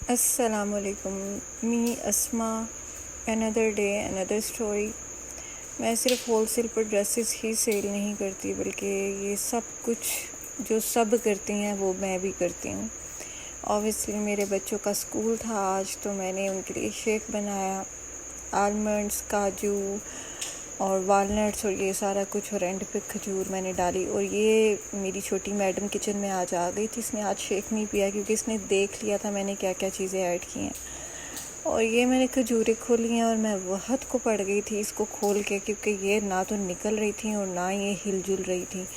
अस्सलामुअलैकुम। मी अस्मा, another day another story. मैं सिर्फ होलसेल पर ड्रेसेस ही सेल नहीं करती, बल्कि ये सब कुछ जो सब करती हैं वो मैं भी करती हूँ। ऑब्वियसली मेरे बच्चों का स्कूल था आज, तो मैंने उनके लिए शेक बनाया, आलमंड्स, काजू और वालनट्स और ये सारा कुछ, और एंड पे खजूर मैंने डाली। और ये मेरी छोटी मैडम किचन में आज आ गई थी, इसने आज शेक नहीं पिया क्योंकि इसने देख लिया था मैंने क्या क्या चीज़ें ऐड की हैं। और ये मैंने खजूरें खोली हैं और मैं वहद को पड़ गई थी इसको खोल के, क्योंकि ये ना तो निकल रही थी और ना ये हिलजुल रही थी।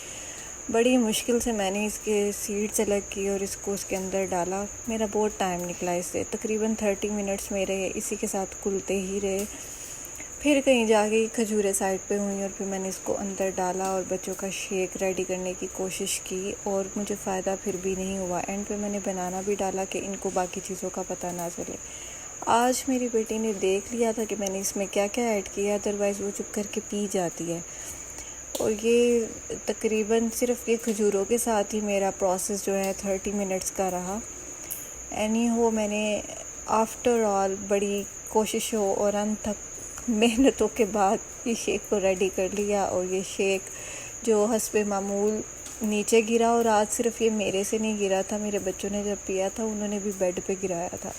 बड़ी मुश्किल से मैंने इसके सीड्स अलग की और इसको उसके अंदर डाला। मेरा बहुत टाइम निकला इससे, तकरीबन 30 मिनट्स मेरे इसी के साथ कुलते ही रहे। फिर कहीं जाके खजूरें साइड पे हुई और फिर मैंने इसको अंदर डाला और बच्चों का शेक रेडी करने की कोशिश की, और मुझे फ़ायदा फिर भी नहीं हुआ। एंड पे मैंने बनाना भी डाला कि इनको बाकी चीज़ों का पता ना चले। आज मेरी बेटी ने देख लिया था कि मैंने इसमें क्या क्या ऐड किया, अदरवाइज़ वो चुप करके पी जाती है। और ये तकरीबन सिर्फ ये खजूरों के साथ ही मेरा प्रोसेस जो है 30 मिनट्स का रहा। एनी हो, मैंने आफ्टर ऑल बड़ी कोशिशों और अंत तक मेहनतों के बाद ये शेक को रेडी कर लिया। और ये शेक जो हस्बे मामूल नीचे गिरा, और आज सिर्फ ये मेरे से नहीं गिरा था, मेरे बच्चों ने जब पिया था उन्होंने भी बेड पे गिराया था।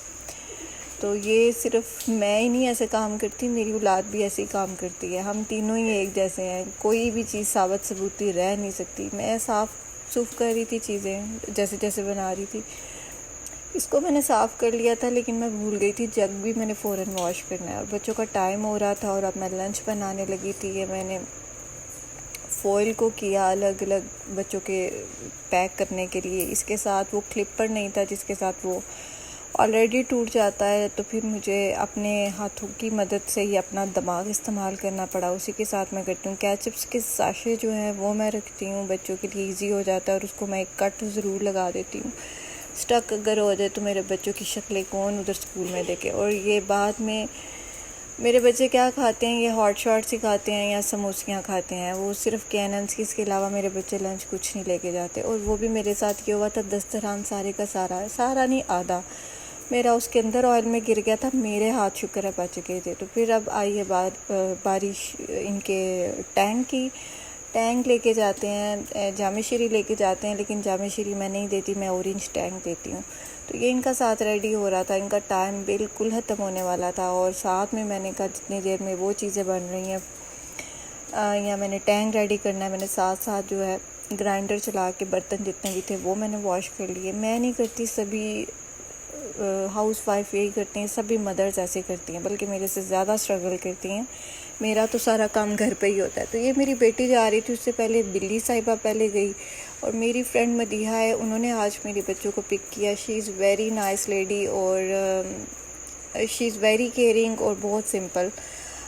तो ये सिर्फ मैं ही नहीं ऐसे काम करती, मेरी औलाद भी ऐसे ही काम करती है। हम तीनों ही एक जैसे हैं, कोई भी चीज़ साबित सबूती रह नहीं सकती। मैं साफ़ सुफ कर रही थी चीज़ें, जैसे जैसे बना रही थी। इसको मैंने साफ़ कर लिया था, लेकिन मैं भूल गई थी जग भी मैंने फ़ौरन वॉश करना है। और बच्चों का टाइम हो रहा था और अब मैं लंच बनाने लगी थी। ये मैंने फ़ॉइल को किया अलग अलग बच्चों के पैक करने के लिए। इसके साथ वो क्लिपर नहीं था जिसके साथ वो ऑलरेडी टूट जाता है, तो फिर मुझे अपने हाथों की मदद से ही अपना दिमाग इस्तेमाल करना पड़ा। उसी के साथ मैं करती हूँ। केचप्स के साशे जो हैं वो मैं रखती हूँ, बच्चों के लिए ईजी हो जाता है, और उसको मैं एक कट ज़रूर लगा देती हूँ। स्टक अगर हो जाए तो मेरे बच्चों की शक्लें कौन उधर स्कूल में देखे। और ये बाद में मेरे बच्चे क्या खाते हैं, ये हॉट शॉट्स ही खाते हैं या समोसियाँ खाते हैं, वो सिर्फ कैनन्स की। इसके अलावा मेरे बच्चे लंच कुछ नहीं लेके जाते। और वो भी मेरे साथ ये हुआ था, दस्तरखान सारे का सारा नहीं, आधा मेरा उसके अंदर ऑयल में गिर गया था। मेरे हाथ शुक्र है बच गए थे। तो फिर अब आई है बारिश इनके टैंक की। टैंक लेके जाते हैं, जामे शीरी लेके जाते हैं, लेकिन जामे शीरी मैं नहीं देती, मैं ऑरेंज टैंक देती हूँ। तो ये इनका साथ रेडी हो रहा था, इनका टाइम बिल्कुल ख़त्म होने वाला था। और साथ में मैंने कहा जितनी देर में वो चीज़ें बन रही हैं या मैंने टैंक रेडी करना है, मैंने साथ साथ जो है ग्राइंडर चला के बर्तन जितने भी थे वो मैंने वॉश कर लिए। मैं नहीं करती, सभी हाउस वाइफ यही करती हैं, सभी मदर्स ऐसे करती हैं, बल्कि मेरे से ज़्यादा स्ट्रगल करती हैं। मेरा तो सारा काम घर पे ही होता है। तो ये मेरी बेटी जा रही थी, उससे पहले बिल्ली साहिबा पहले गई, और मेरी फ्रेंड मदीहा है, उन्होंने आज मेरे बच्चों को पिक किया। She is very nice lady और शी इज़ वेरी केयरिंग और बहुत सिंपल।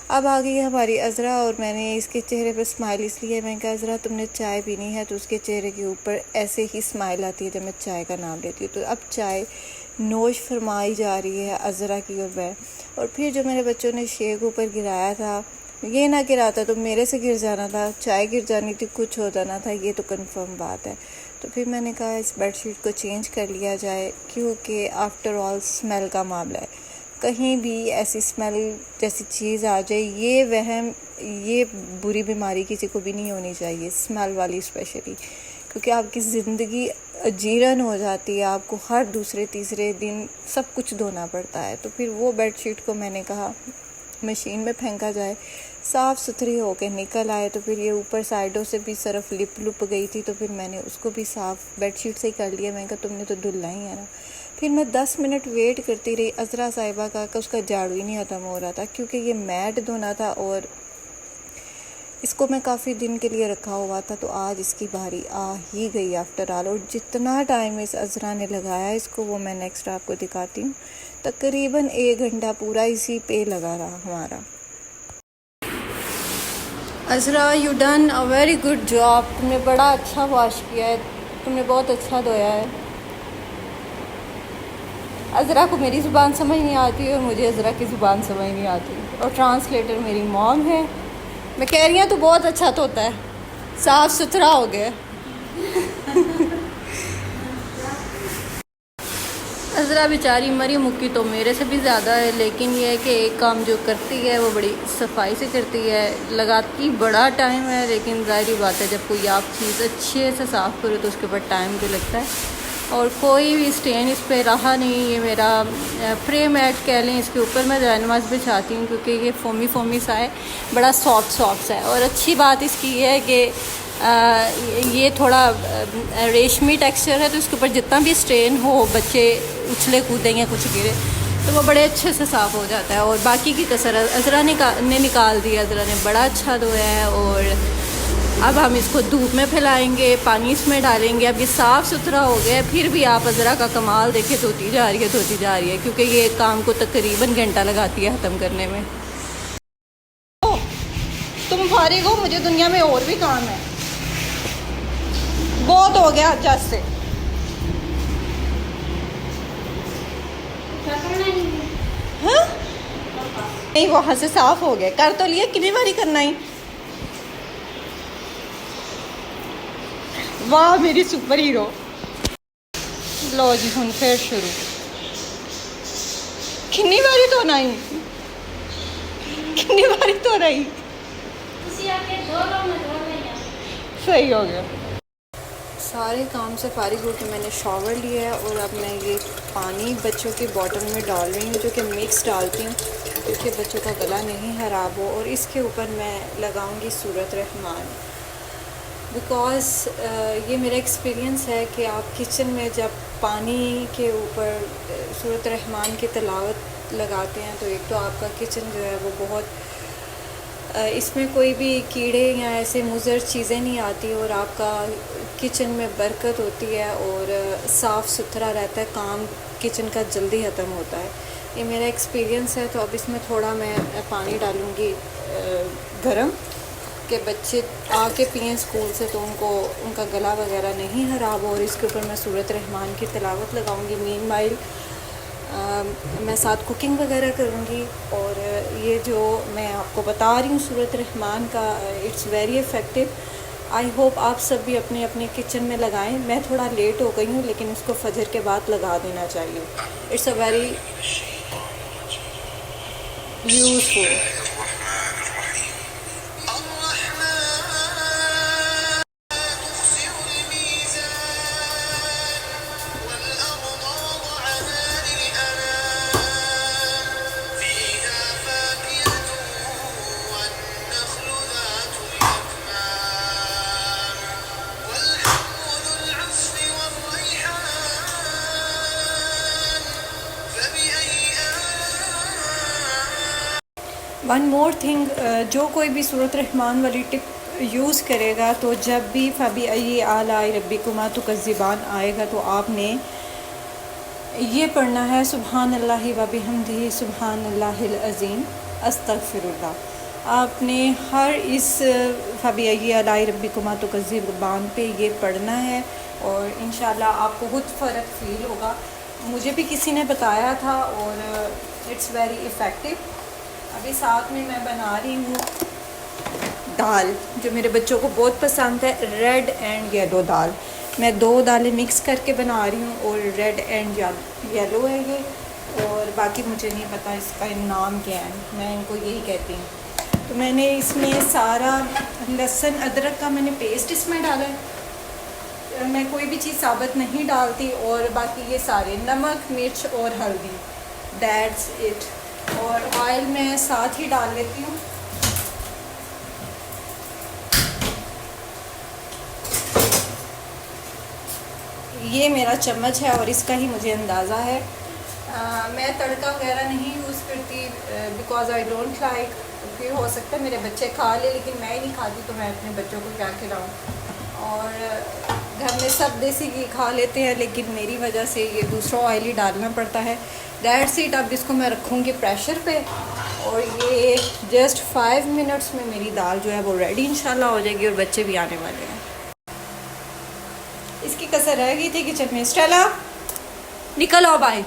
अब आ गई है हमारी अज़रा, और मैंने इसके चेहरे पर स्माइल इसलिए, मैं कहा अज़रा तुमने चाय पीनी है, तो उसके चेहरे के ऊपर ऐसे ही स्माइल आती है जब मैं चाय का नाम लेती हूँ। तो अब चाय नोश फरमाई जा रही है अज़रा की और मैं। और फिर जो मेरे बच्चों ने शेक ऊपर गिराया था, ये ना गिराता तो मेरे से गिर जाना था, चाय गिर जानी थी, कुछ हो जाना था, ये तो कंफर्म बात है। तो फिर मैंने कहा इस बेडशीट को चेंज कर लिया जाए, क्योंकि आफ्टर ऑल स्मेल का मामला है। कहीं भी ऐसी स्मेल जैसी चीज़ आ जाए, ये वहम, ये बुरी बीमारी किसी को भी नहीं होनी चाहिए, स्मेल वाली स्पेशली, क्योंकि आपकी ज़िंदगी अजीरन हो जाती है, आपको हर दूसरे तीसरे दिन सब कुछ धोना पड़ता है। तो फिर वो बेडशीट को मैंने कहा मशीन में फेंका जाए, साफ़ सुथरी होकर निकल आए। तो फिर ये ऊपर साइडों से भी सरफ लिप लुप गई थी, तो फिर मैंने उसको भी साफ़ बेडशीट से ही कर लिया। मैंने कहा तुमने तो धुलना ही है ना। फिर मैं 10 मिनट वेट करती रही अज़रा साहिबा का, कि उसका झाड़ू ही नहीं ख़त्म हो रहा था, क्योंकि ये मैट धोना था और इसको मैं काफ़ी दिन के लिए रखा हुआ था। तो आज इसकी बारी आ ही गई आफ्टर ऑल। और जितना टाइम इस अज़रा ने लगाया इसको, वो मैं नेक्स्ट आपको दिखाती हूँ। तकरीबन 1 घंटा पूरा इसी पे लगा रहा हमारा। Azra, you done a very good job. तुमने बड़ा अच्छा वॉश किया है, तुमने बहुत अच्छा धोया है। अज़रा को मेरी ज़ुबान समझ नहीं आती और मुझे अज़रा की ज़ुबान समझ नहीं आती, और ट्रांसलेटर मेरी मॉम है। मैं कह रही हूँ तो बहुत अच्छा धोता है, साफ़ सुथरा हो गया। अज़रा बेचारी मरी मुक्की तो मेरे से भी ज़्यादा है, लेकिन ये है कि एक काम जो करती है वो बड़ी सफाई से करती है, लगाती बड़ा टाइम है, लेकिन ज़ाहिर बात है जब कोई आप चीज़ अच्छे से साफ़ करो तो उसके ऊपर टाइम तो लगता है। और कोई भी स्टेन इस पर रहा नहीं। ये मेरा प्रे मैट कह लें, इसके ऊपर मैं जानमाज बिछाती हूँ क्योंकि ये फोमी सा है, बड़ा सॉफ्ट सा है। और अच्छी बात इसकी ये है कि ये थोड़ा रेशमी टेक्सचर है, तो इसके ऊपर जितना भी स्टेन हो, बच्चे उछले कूदें या कुछ गिरे तो वो बड़े अच्छे से साफ़ हो जाता है। और बाकी की कसर अज़रा ने निकाल दी। अज़रा ने बड़ा अच्छा धोया है और अब हम इसको धूप में फैलाएंगे, पानी इसमें डालेंगे। अब ये साफ़ सुथरा हो गया है, फिर भी आप अज़रा का कमाल देखें, धोती जा रही है क्योंकि ये काम को तकरीबन घंटा लगाती है ख़त्म करने में। तुम फारिग हो, मुझे दुनिया में और भी काम है, बहुत हो गया जज से। हाँ? नहीं, वहाँ से साफ़ हो गया, कर तो लिए, कितनी बारी करना ही। वाह मेरी सुपर हीरो। लो जी हुन फिर शुरू, कितनी बारी तो नहीं, कितनी बारी तो नहीं, सही हो गया। सारे काम से फारिग होकर मैंने शॉवर लिया है और अब मैं ये पानी बच्चों के बॉटल में डाल रही हूँ, जो कि मिक्स डालती हूँ क्योंकि बच्चों का गला नहीं ख़राब हो। और इसके ऊपर मैं लगाऊंगी सूरत रहमान, बिकॉज़ ये मेरा एक्सपीरियंस है कि आप किचन में जब पानी के ऊपर सूरत रहमान की तिलावत लगाते हैं तो एक तो आपका किचन जो है वो बहुत इसमें कोई भी कीड़े या ऐसे मुज़र चीज़ें नहीं आती और आपका किचन में बरकत होती है और साफ़ सुथरा रहता है, काम किचन का जल्दी ख़त्म होता है। ये मेरा एक्सपीरियंस है। तो अब इसमें थोड़ा मैं पानी डालूँगी गरम, के बच्चे आके पिएँ स्कूल से तो उनका गला वगैरह नहीं ख़राब हो। और इसके ऊपर मैं सूरत रहमान की तिलावत लगाऊंगी। मीनवाइल मैं साथ कुकिंग वगैरह करूंगी। और ये जो मैं आपको बता रही हूँ सूरत रहमान का, it's very effective. I hope आप सब भी अपने अपने किचन में लगाएं। मैं थोड़ा लेट हो गई हूँ, लेकिन इसको फजर के बाद लगा देना चाहिए। It's a very useful. One more thing, जो कोई भी सूरत रहमान वाली टिप यूज़ करेगा तो जब भी फ़बी अय्यी आलाइ रब्बिकुमा तुकज़्ज़िबान आएगा तो आपने ये पढ़ना है, सुब्हानल्लाहि व बिहम्दिही सुब्हानल्लाहिल अज़ीम अस्तग़फिरुल्लाह। आपने हर इस फ़बी अय्यी आलाइ रब्बिकुमा तुकज़्ज़िबान पे ये पढ़ना है और इंशाल्लाह आपको बहुत फ़र्क फ़ील होगा। मुझे भी किसी ने बताया था और इट्स वेरी इफ़ेक्टिव। अभी साथ में मैं बना रही हूँ दाल, जो मेरे बच्चों को बहुत पसंद है, रेड एंड येलो दाल। मैं 2 दालें मिक्स करके बना रही हूँ और रेड एंड येलो है ये, और बाकी मुझे नहीं पता इसका नाम क्या है, मैं इनको यही कहती हूँ। तो मैंने इसमें सारा लहसुन अदरक का मैंने पेस्ट इसमें डाला है। मैं कोई भी चीज़ साबुत नहीं डालती। और बाकी ये सारे नमक, मिर्च और हल्दी, दैट्स इट। और ऑयल मैं साथ ही डाल लेती हूँ। ये मेरा चम्मच है और इसका ही मुझे अंदाज़ा है। मैं तड़का वगैरह नहीं यूज़ करती बिकॉज़ आई डोंट लाइक। फिर हो सकता है मेरे बच्चे खा ले, लेकिन मैं ही नहीं खाती तो मैं अपने बच्चों को क्या खिलाऊँ। और घर में सब देसी घी खा लेते हैं, लेकिन मेरी वजह से ये दूसरा ऑयल ही डालना पड़ता है। That's it. अब इसको मैं रखूँगी प्रेशर पे और ये जस्ट 5 मिनट्स में मेरी दाल जो है वो रेडी इंशाल्लाह हो जाएगी और बच्चे भी आने वाले हैं। इसकी कसर रह गई थी किचन में। स्टेला निकल आओ भाई।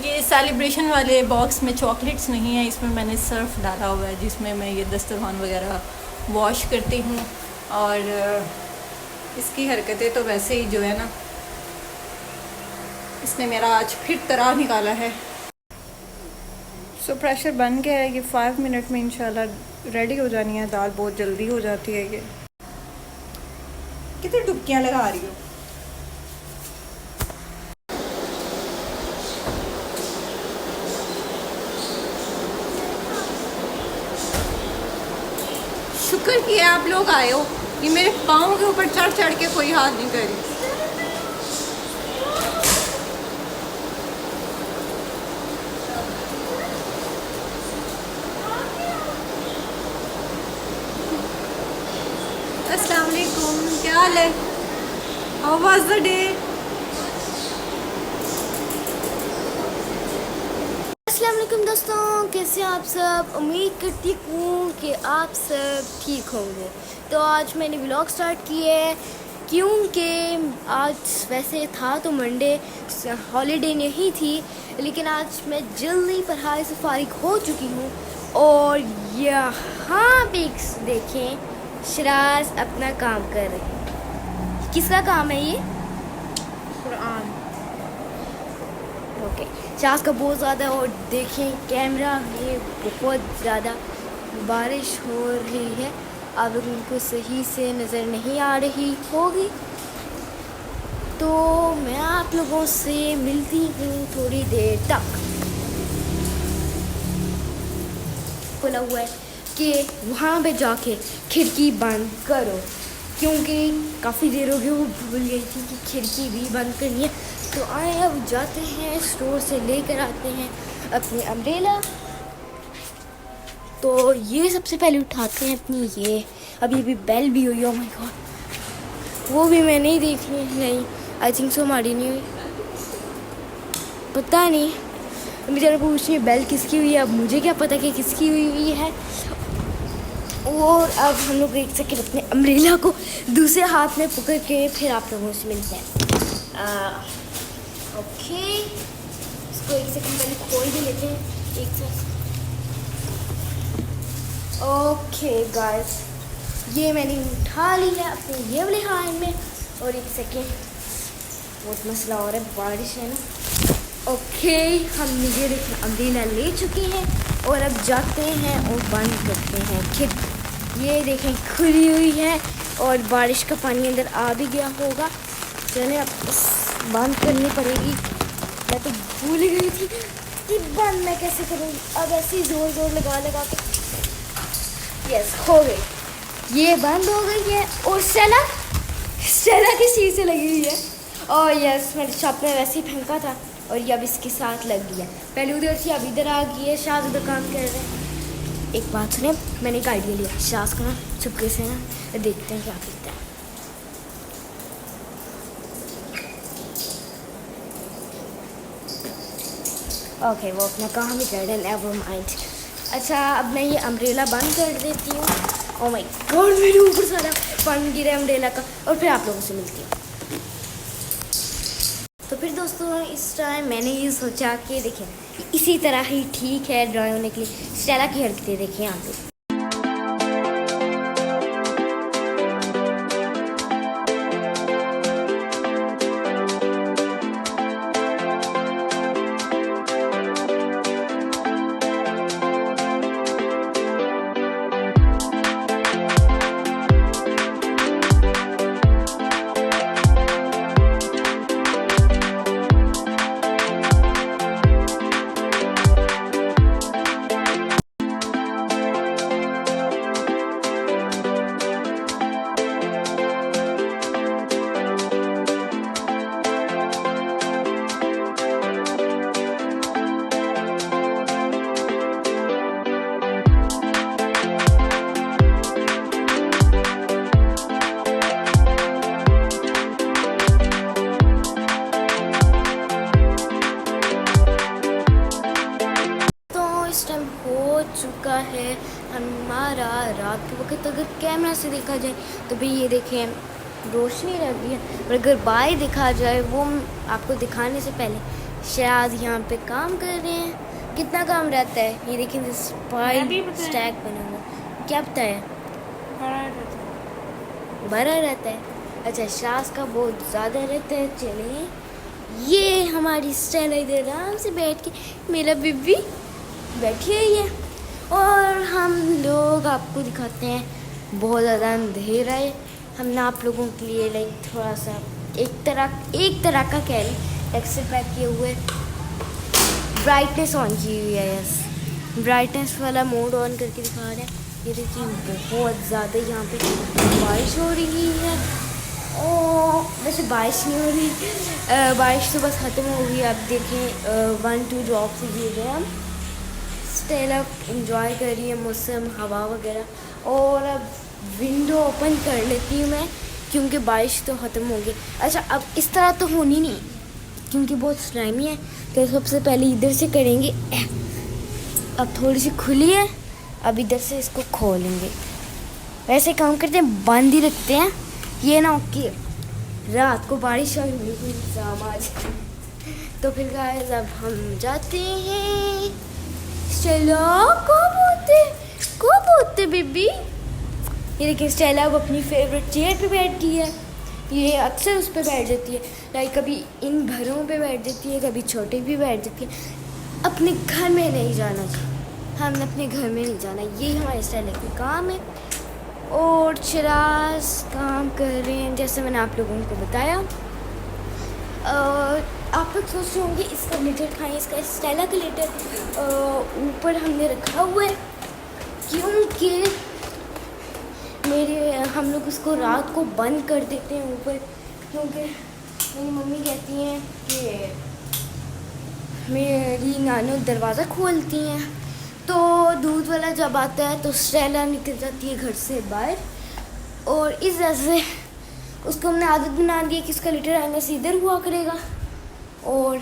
ये सेलिब्रेशन वाले बॉक्स में चॉकलेट्स नहीं है, इसमें मैंने सर्फ डाला हुआ है जिसमें मैं ये दस्तरखान वगैरह वॉश करती हूँ। और इसकी हरकतें तो वैसे ही जो है ना, इसने मेरा आज फिर तरह निकाला है। सो प्रेशर बन गया है, ये 5 मिनट में इंशाल्लाह रेडी हो जानी है। दाल बहुत जल्दी हो जाती है। ये कितनी डुबकियाँ लगा रही हो? शुक्र किया आप लोग आए हो। ये मेरे पाँव के ऊपर चढ़ चढ़ के कोई हाथ नहीं करी। अस्सलाम वालेकुम, क्या हाल है? How was the day? अस्सलाम वालेकुम दोस्तों, कैसे आप सब? उम्मीद करती हूँ कि आप सब ठीक होंगे। तो आज मैंने व्लॉग स्टार्ट किए है क्योंकि आज वैसे था तो मंडे हॉलीडे नहीं थी, लेकिन आज मैं जल्दी पढ़ाई से फारिग हो चुकी हूँ। और यहाँ पे देखें, शराज अपना काम कर रहे हैं। किसका काम है ये? कुरान। ओके, चार्ज का बहुत ज़्यादा। और देखें कैमरा में बहुत ज़्यादा बारिश हो रही है, आप लोगों को सही से नज़र नहीं आ रही होगी, तो मैं आप लोगों से मिलती हूँ थोड़ी देर तक। बोला हुआ है कि वहाँ पे जाके खिड़की बंद करो, क्योंकि काफ़ी देर हो गई वो भूल गई थी कि खिड़की भी बंद करनी है। तो आए अब जाते हैं स्टोर से लेकर आते हैं अपनी अम्ब्रेला। तो ये सबसे पहले उठाते हैं अपनी ये, अभी अभी बेल भी हुई। ओ माय गॉड, वो भी मैं नहीं देखी। नहीं, आई थिंक सो हमारी नहीं हुई, पता नहीं। अभी जरा पूछिए बेल किसकी हुई है, अब मुझे क्या पता कि किसकी हुई है। और अब हम लोग एक सेकंड अपने अम्ब्रेला को दूसरे हाथ में पकड़ के फिर आप लोगों से मिलते हैं। ओके, इसको एक सेकंड पहले खोल भी लेते हैं एक साथ। ओके गाइस, ये मैंने उठा लिया अपने ये वाले हाथ में। और एक सेकंड, बहुत मसला हो रहा है, बारिश है ना। ओके, हम ये देखिए अम्ब्रेला ले चुके हैं और अब जाते हैं और बंद करते हैं खिड़की। ये देखें खुली हुई है और बारिश का पानी अंदर आ भी गया होगा। चलें, अब बंद करनी पड़ेगी। मैं तो भूल गई थी कि बंद मैं कैसे करूँगी। अब ऐसे ही ज़ोर ज़ोर लगा लगा के यस हो गई, ये बंद हो गई है। और स्टेला की चीज़ से लगी हुई है। और यस, मेरे शॉप में वैसे ही फेंका था और ये अब इसके साथ लग गया। पहले उधर थी, अब इधर आ गई है। शाज उधर काम कर रहे हैं। एक बात सुने, मैंने एक आइडिया लिया। शाज को ना चुपके से ना देखते हैं क्या करता है। ओके, वो अपना काम ही कर रहे हैं, नेवर माइंड। अच्छा, अब मैं ये अम्ब्रेला बंद कर देती हूँ। ओह माय गॉड, मेरे ऊपर सारा पानी गिरा है अम्ब्रेला का। और फिर आप लोगों से मिलती हूँ। तो फिर दोस्तों, इस टाइम मैंने ये सोचा कि देखिए इसी तरह ही ठीक है ड्राई होने के लिए। स्टेला की हरकतें देखिए यहाँ पे। चुका है हमारा रात के वक्त। अगर कैमरा से देखा जाए तो भाई ये देखें रोशनी रहती है, पर अगर बाय देखा जाए वो आपको दिखाने से पहले शायद यहाँ पे काम कर रहे हैं। कितना काम रहता है ये देखें, स्पाइल स्टैक बना हुआ। क्या पता है? भरा रहता है। अच्छा, शास का बहुत ज़्यादा रहता है। चलिए ये हमारी स्टेला इधर आराम से बैठ के, मेरा बीबी बैठी हुई है। और हम लोग आपको दिखाते हैं, बहुत ज़्यादा अंधेरा है। हमने आप लोगों के लिए लाइक थोड़ा सा एक तरह का कह लें एक्सेल पैक किए हुए, ब्राइटनेस ऑन की हुई है। यस, ब्राइटनेस वाला मोड ऑन करके दिखा रहे हैं। ये देखिए बहुत ज़्यादा यहाँ पे बारिश हो रही है। ओ वैसे बारिश नहीं हो रही, बारिश तो बस ख़त्म हो गई। आप देखें 1-2 ड्रॉप से गिर रहे हैं हम। स्टेला एंजॉय कर रही है मौसम, हवा वगैरह। और अब विंडो ओपन कर लेती हूँ मैं, क्योंकि बारिश तो ख़त्म हो गई। अच्छा, अब इस तरह तो होनी नहीं क्योंकि बहुत स्लाइमी है, तो सबसे पहले इधर से करेंगे। अब थोड़ी सी खुली है, अब इधर से इसको खोलेंगे। वैसे काम करते हैं, बंद ही रखते हैं, ये ना कि रात को बारिश और होने को इंतजाम आज। तो फिर गाइस अब हम जाते हैं। चलो कब होते बेबी। ये देखिए स्टेला अब अपनी फेवरेट चेयर पे बैठ गई है। ये अक्सर उस पर बैठ जाती है, लाइक कभी इन घरों पे बैठ जाती है, कभी छोटे भी बैठ जाती है। अपने घर में नहीं जाना चाहिए, हमने अपने घर में नहीं जाना, यही हमारे स्टेला का काम है। और चिराज काम कर रहे हैं जैसे मैंने आप लोगों को बताया। आप लोग सोच रहे होंगे इसका ग्लिटर खाएँ, इसका स्टेला का ग्लिटर ऊपर हमने रखा हुआ है क्योंकि हम लोग उसको रात को बंद कर देते हैं ऊपर, क्योंकि मेरी मम्मी कहती हैं कि मेरी नानी दरवाज़ा खोलती हैं तो दूध वाला जब आता है तो स्टेला निकल जाती है घर से बाहर। और इस वजह से उसको हमने आदत बना दी है कि इसका लीटर आने से इधर हुआ करेगा। और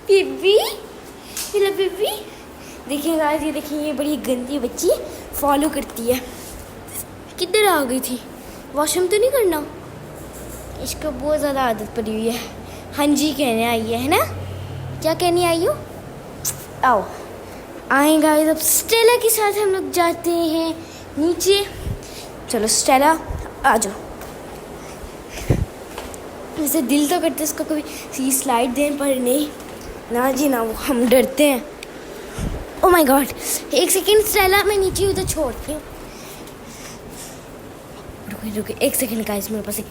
बीबी देखिए गाइस, ये देखिए ये बड़ी गंदी बच्ची फॉलो करती है। किधर आ गई थी, वॉशरूम तो नहीं करना, इसका बहुत ज़्यादा आदत पड़ी हुई है। हाँ जी कहने आई है ना, क्या कहने आई हो, आओ आए गाइस। अब स्टेला के साथ हम लोग जाते हैं नीचे। चलो स्टेला आ जाओ। वैसे दिल तो करते इसको कभी सी स्लाइड दें, पर नहीं ना जी ना, वो हम डरते हैं। ओ माय गॉड, एक सेकेंड स्टेला मैं नीचे उधर छोड़ती हूँ। रुके एक सेकेंड गाइस, मेरे पास एक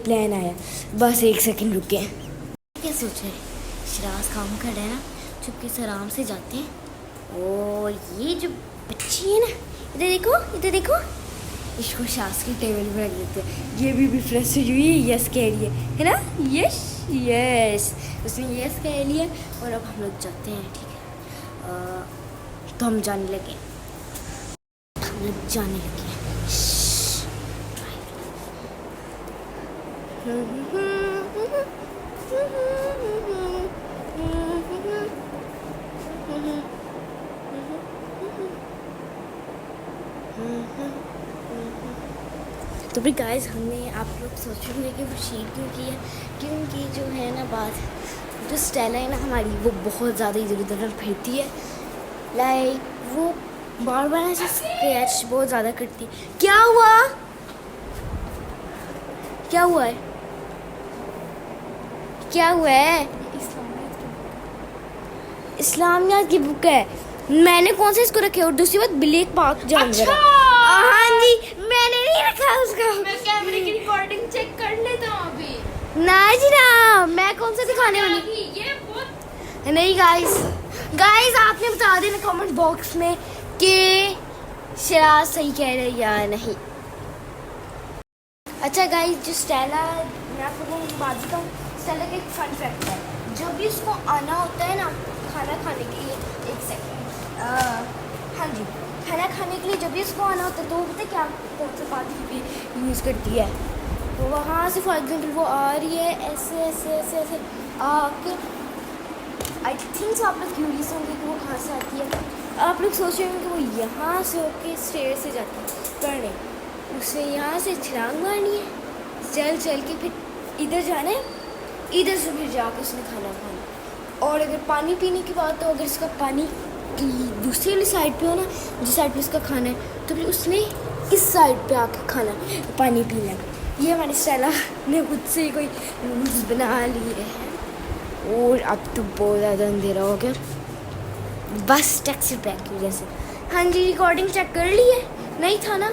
प्लान आया, बस एक सेकेंड रुके। क्या सोच रहे हैं, शिराज काम कर रहा है ना, चुपके से आराम से जाते हैं। और ये जो बच्ची है ना, इधर देखो, इसको शास की टेबल पे रख देते हैं। ये भी फ्रेश हुई है, यस कह रही है ना, यस उसने यस कह लिया। और अब हम लोग जाते हैं, ठीक है। तो हम जाने लगे। तो फिर गाइस, हमने आप लोग सोचेंगे कि वो शेयर क्यों की है, क्योंकि जो है ना बात, जो स्टेला है ना हमारी, वो बहुत ज़्यादा इधर उधर फिरती है। लाइक वो बार बार ऐसे स्क्रैच बहुत ज़्यादा करती है। क्या हुआ है? इस्लामियात की बुक है। मैंने कौन सा इसको रखे? और दूसरी बात, ब्लैक पाक जानवर। अच्छा! हाँ जी, मैंने नहीं रखा उसको। मैं कैमरे की रिकॉर्डिंग चेक कर लेता हूँ अभी। ना जी ना, मैं कौन सा दिखाने वाली? ये बहुत नहीं गाइस आपने बता देना कमेंट बॉक्स में कि शिराज सही कह रहे या नहीं। अच्छा गाइस, जो स्टेला, मैं आप लोगों को बात बताऊँ, स्टेला का एक फन फैक्ट है। जब भी उसको आना होता है ना खाना खाने के लिए, एक सेकेंड, हाँ जी, खाना खाने के लिए जब भी उसको आना होता है तो पता है क्या कौन सा पानी यूज़ करती है। तो वहाँ से फॉर एग्जाम्पल वो आ रही है ऐसे आके, आई थिंक आप लोग क्यूरियस होंगे कि वो कहाँ से आती है। आप लोग सोच रहे होंगे कि वो यहाँ से होके स्टेयर से जाती है, पर नहीं, उसे यहाँ से छलांग मारनी है, चल के फिर इधर जाना है, इधर से फिर जाके उसने खाना खाना। और अगर पानी पीने की बात हो, अगर इसका पानी दूसरी वाली साइड पे हो ना, जिस साइड पे इसका खाना है, तो फिर उसने इस साइड पे आके खाना पानी पीना है। ये हमारी स्टेला ने खुद से कोई रूल्स बना लिए हैं और अब तो बहुत ज़्यादा अंधेरा हो गया, बस टैक्सी पैक की वजह से। हाँ जी, रिकॉर्डिंग चेक कर ली है? नहीं था ना?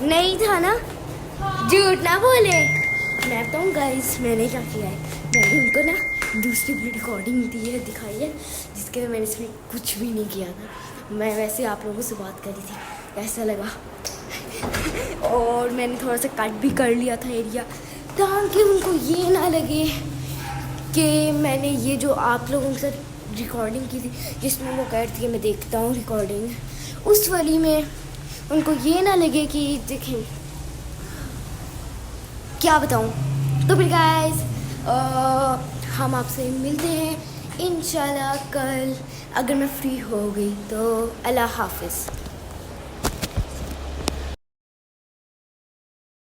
नहीं था ना? झूठ ना बोले। मैं बताऊँ गाइस, मैंने क्या किया है, मैंने उनको ना दूसरी भी रिकॉर्डिंग दी है, दिखाई है, जिसके में मैंने इसमें कुछ भी नहीं किया था। मैं वैसे आप लोगों से बात करी थी, कैसा लगा और मैंने थोड़ा सा कट भी कर लिया था एरिया, ताकि उनको ये ना लगे कि मैंने ये जो आप लोगों के साथ रिकॉर्डिंग की थी, जिसमें वो कह रही थी कि मैं देखता हूँ रिकॉर्डिंग, उस वाली में उनको ये ना लगे कि देखें क्या बताऊँ। तो फिर गाइस हम आपसे मिलते हैं इंशाल्लाह कल, अगर मैं फ्री हो गई तो। अल्लाह हाफिज़।